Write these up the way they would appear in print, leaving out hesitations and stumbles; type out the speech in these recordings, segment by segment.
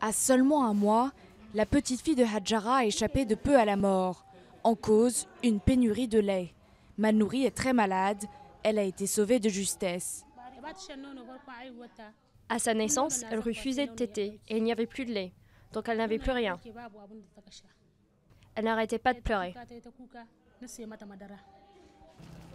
À seulement un mois, la petite fille de Hadjara a échappé de peu à la mort. En cause, une pénurie de lait. Mal nourrie et très malade, elle a été sauvée de justesse. À sa naissance, elle refusait de téter et il n'y avait plus de lait, donc elle n'avait plus rien. Elle n'arrêtait pas de pleurer.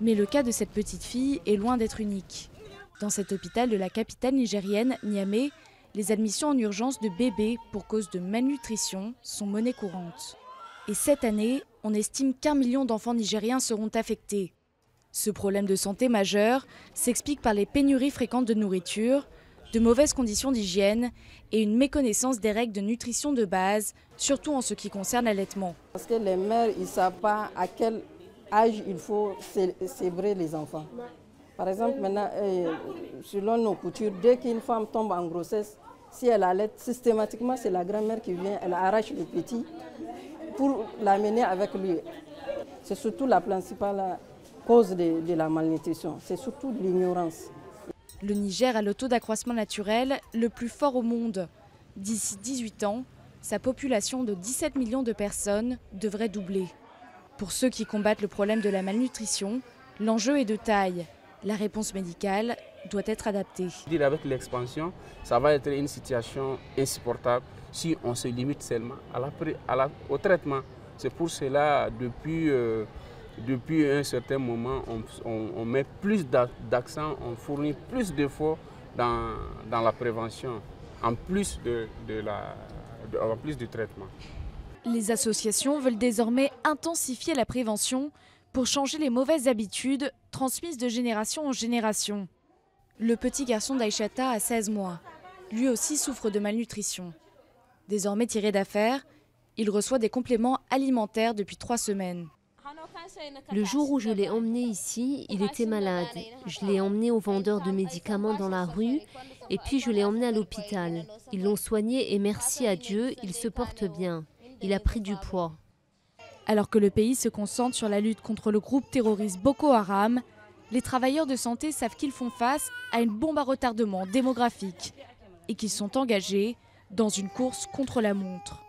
Mais le cas de cette petite fille est loin d'être unique. Dans cet hôpital de la capitale nigérienne, Niamey, les admissions en urgence de bébés pour cause de malnutrition sont monnaie courante. Et cette année, on estime qu'1 million d'enfants nigériens seront affectés. Ce problème de santé majeur s'explique par les pénuries fréquentes de nourriture, de mauvaises conditions d'hygiène et une méconnaissance des règles de nutrition de base, surtout en ce qui concerne l'allaitement. Parce que les mères, ils ne savent pas à quel âge il faut célébrer les enfants. Par exemple, maintenant, selon nos coutumes, dès qu'une femme tombe en grossesse, si elle allait, systématiquement, c'est la grand-mère qui vient, elle arrache le petit pour l'amener avec lui. C'est surtout la principale cause de la malnutrition, c'est surtout l'ignorance. Le Niger a le taux d'accroissement naturel le plus fort au monde. D'ici 18 ans, sa population de 17 millions de personnes devrait doubler. Pour ceux qui combattent le problème de la malnutrition, l'enjeu est de taille. La réponse médicale doit être adaptée. Avec l'expansion, ça va être une situation insupportable si on se limite seulement au traitement. C'est pour cela, depuis un certain moment, on met plus d'accent, on fournit plus d'efforts dans la prévention, en plus du traitement. Les associations veulent désormais intensifier la prévention pour changer les mauvaises habitudes transmises de génération en génération. Le petit garçon d'Aïchata a 16 mois. Lui aussi souffre de malnutrition. Désormais tiré d'affaire, il reçoit des compléments alimentaires depuis 3 semaines. Le jour où je l'ai emmené ici, il était malade. Je l'ai emmené au vendeur de médicaments dans la rue et puis je l'ai emmené à l'hôpital. Ils l'ont soigné et merci à Dieu, il se porte bien. Il a pris du poids. Alors que le pays se concentre sur la lutte contre le groupe terroriste Boko Haram, les travailleurs de santé savent qu'ils font face à une bombe à retardement démographique et qu'ils sont engagés dans une course contre la montre.